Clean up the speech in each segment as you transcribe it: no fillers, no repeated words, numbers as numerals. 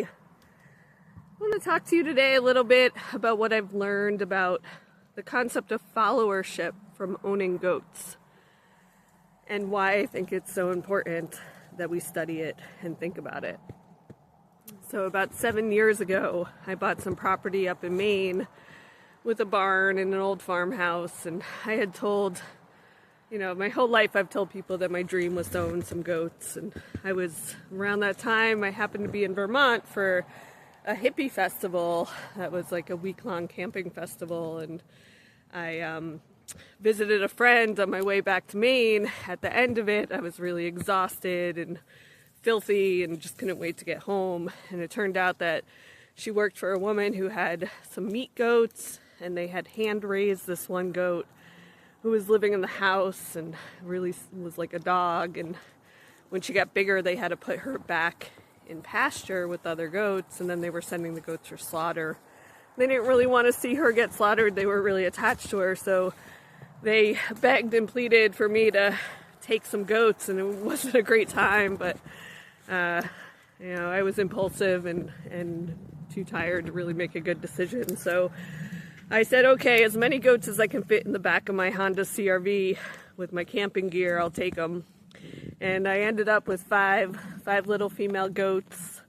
I want to talk to you today a little bit about what I've learned about the concept of followership from owning goats and why I think it's so important that we study it and think about it. So about 7 years ago, I bought some property up in Maine with a barn and an old farmhouse, and I had told, my whole life I've told people that my dream was to own some goats. And I was, around that time, I happened to be in Vermont for a hippie festival that was like a week-long camping festival, and I visited a friend on my way back to Maine. At the end of it, I was really exhausted and filthy and just couldn't wait to get home. And it turned out that she worked for a woman who had some meat goats, and they had hand-raised this one goat who was living in the house and really was like a dog. And when she got bigger, they had to put her back in pasture with other goats, and then they were sending the goats for slaughter. They didn't really want to see her get slaughtered. They were really attached to her, so they begged and pleaded for me to take some goats, and it wasn't a great time, but I was impulsive and too tired to really make a good decision. So I said, okay, as many goats as I can fit in the back of my Honda CR-V with my camping gear, I'll take them. And I ended up with five little female goats,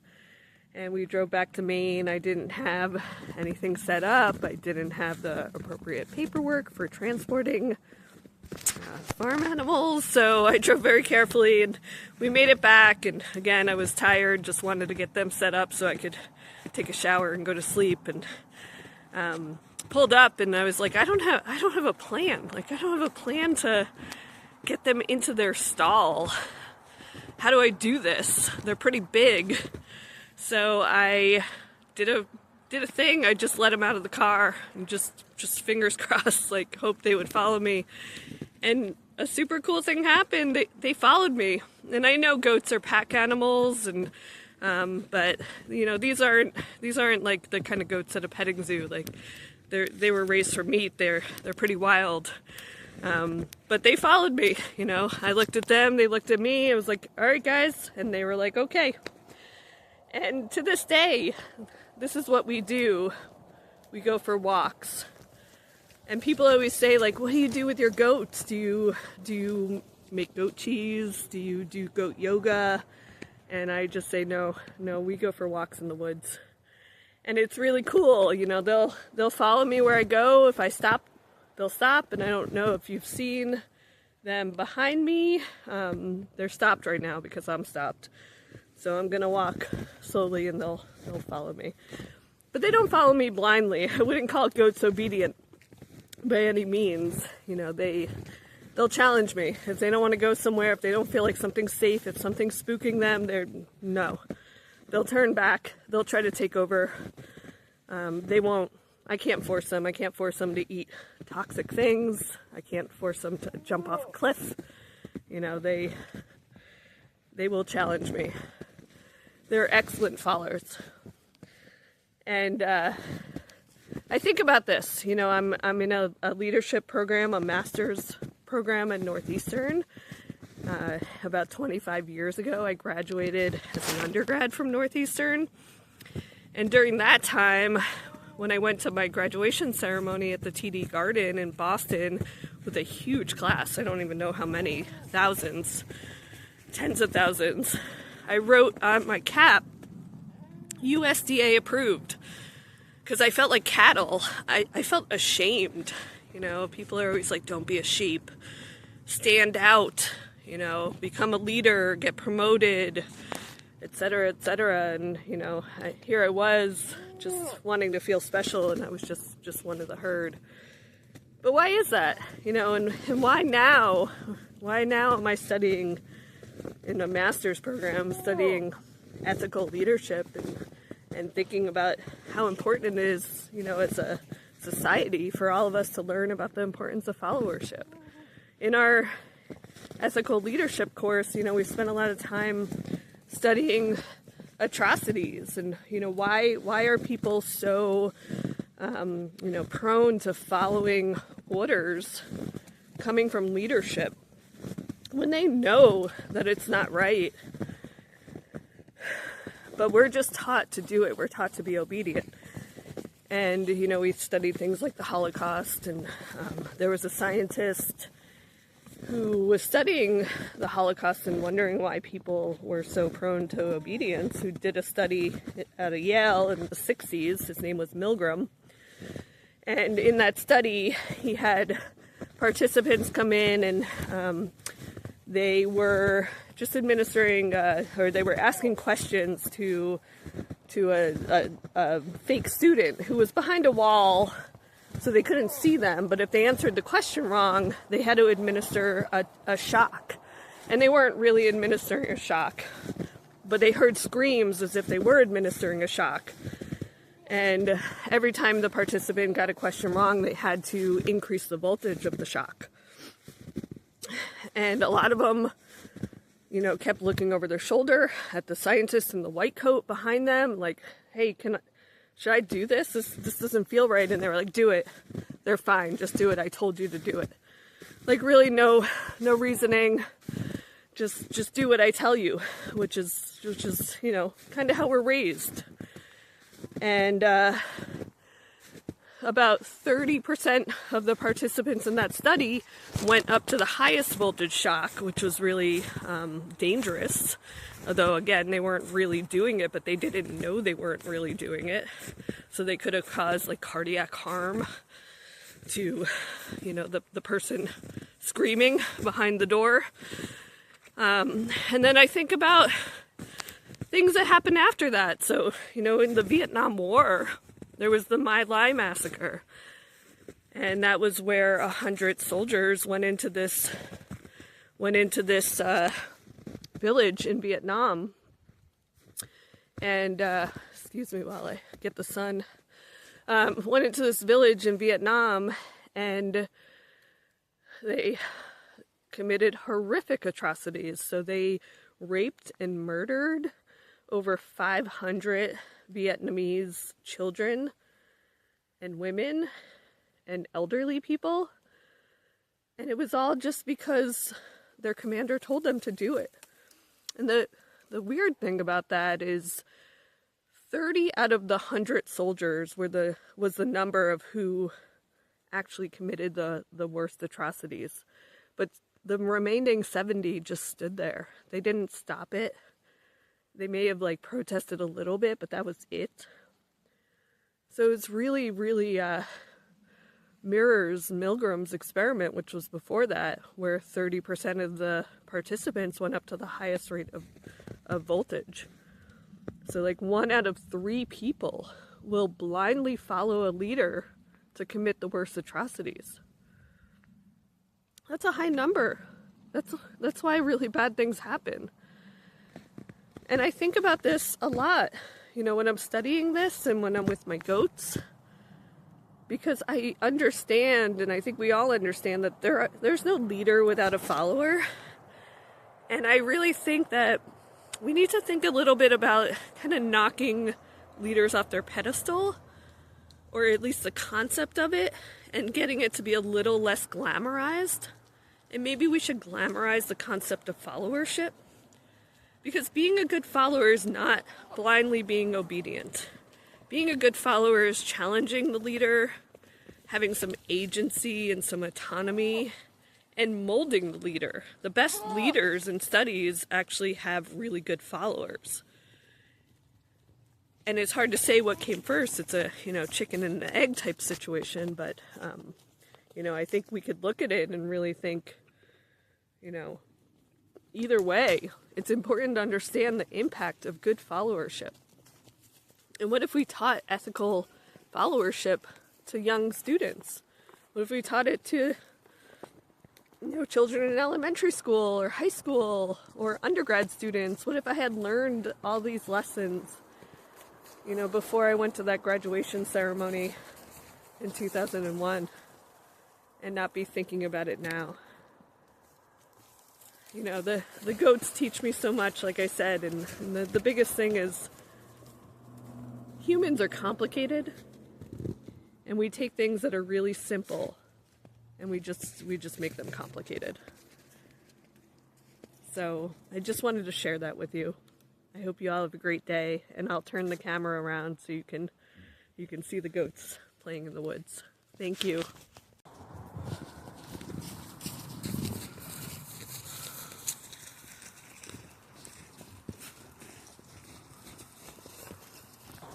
and we drove back to Maine. I didn't have anything set up. I didn't have the appropriate paperwork for transporting farm animals, so I drove very carefully, and we made it back. And again, I was tired, just wanted to get them set up so I could take a shower and go to sleep. And pulled up, and I was like, I don't have a plan. Like, I don't have a plan to get them into their stall. How do I do this? They're pretty big. So I did a thing. I just let them out of the car and just fingers crossed, like, hope they would follow me. And a super cool thing happened. They followed me. And I know goats are pack animals, and but these aren't like the kind of goats at a petting zoo. Like, they were raised for meat. They're pretty wild. But they followed me. I looked at them, they looked at me. I was like, all right, guys. And they were like, okay. And to this day, this is what we do. We go for walks. And people always say, like, what do you do with your goats? Do you make goat cheese? Do you do goat yoga? And I just say, no, we go for walks in the woods. And it's really cool. They'll follow me where I go. If I stop, they'll stop. And I don't know if you've seen them behind me. They're stopped right now because I'm stopped. So I'm gonna walk slowly, and they'll follow me. But they don't follow me blindly. I wouldn't call goats obedient by any means. They'll challenge me. If they don't want to go somewhere, if they don't feel like something's safe, if something's spooking them, they'll turn back. They'll try to take over. They won't. I can't force them. I can't force them to eat toxic things. I can't force them to jump off a cliff. They will challenge me. They're excellent followers. And I think about this. I'm in a leadership program, a master's program at Northeastern. About 25 years ago, I graduated as an undergrad from Northeastern. And during that time, when I went to my graduation ceremony at the TD Garden in Boston with a huge class, I don't even know how many, thousands, tens of thousands, I wrote on my cap, USDA approved, because I felt like cattle. I felt ashamed. People are always like, don't be a sheep, stand out, become a leader, get promoted, etc., etc. And, here I was just wanting to feel special, and I was just one of the herd. But why is that? And why now? Why now am I studying in a master's program, studying ethical leadership and thinking about how important it is, as a society, for all of us to learn about the importance of followership. In our ethical leadership course, we spent a lot of time studying atrocities and, why are people so, prone to following orders coming from leadership when they know that it's not right. but we're just taught to do it. We're taught to be obedient. And, you know, we studied things like the Holocaust, and there was a scientist who was studying the Holocaust and wondering why people were so prone to obedience, who did a study at Yale in the 60s. His name was Milgram. And in that study, he had participants come in, and they were just administering, or they were asking questions to a fake student who was behind a wall, so they couldn't see them. But if they answered the question wrong, they had to administer a shock. And they weren't really administering a shock, but they heard screams as if they were administering a shock. And every time the participant got a question wrong, they had to increase the voltage of the shock. And a lot of them, you know, kept looking over their shoulder at the scientist in the white coat behind them, like, hey, should I do this? This doesn't feel right. And they were like, do it. They're fine. Just do it. I told you to do it. Like, really no reasoning. Just do what I tell you, which is, you know, kind of how we're raised. And about 30% of the participants in that study went up to the highest voltage shock, which was really dangerous. Although, again, they weren't really doing it, but they didn't know they weren't really doing it. So they could have caused, like, cardiac harm to, you know, the person screaming behind the door. And then I think about things that happened after that. So, you know, in the Vietnam War, there was the My Lai massacre. And that was where 100 soldiers went into this village in Vietnam. And, excuse me while I get the sun. Went into this village in Vietnam, and they committed horrific atrocities. So they raped and murdered over 500 Vietnamese children and women and elderly people. And it was all just because their commander told them to do it. And the weird thing about that is 30 out of the 100 soldiers was the number of who actually committed the worst atrocities. But the remaining 70 just stood there. They didn't stop it. They may have, like, protested a little bit, but that was it. So it's really, really mirrors Milgram's experiment, which was before that, where 30% of the participants went up to the highest rate of voltage. So, like, 1 out of 3 people will blindly follow a leader to commit the worst atrocities. That's a high number. That's why really bad things happen. And I think about this a lot, you know, when I'm studying this and when I'm with my goats, because I understand, and I think we all understand, that there's no leader without a follower. And I really think that we need to think a little bit about kind of knocking leaders off their pedestal, or at least the concept of it, and getting it to be a little less glamorized. And maybe we should glamorize the concept of followership. Because being a good follower is not blindly being obedient. Being a good follower is challenging the leader, having some agency and some autonomy, and molding the leader. The best leaders in studies actually have really good followers. And it's hard to say what came first. It's a, you know, chicken and an egg type situation. But, you know, I think we could look at it and really think, you know, either way, it's important to understand the impact of good followership. And what if we taught ethical followership to young students? What if we taught it to, you know, children in elementary school or high school or undergrad students? What if I had learned all these lessons, you know, before I went to that graduation ceremony in 2001 and not be thinking about it now? You know, the goats teach me so much, like I said, and the biggest thing is humans are complicated, and we take things that are really simple and we just make them complicated. So I just wanted to share that with you. I hope you all have a great day, and I'll turn the camera around so you can see the goats playing in the woods. Thank you.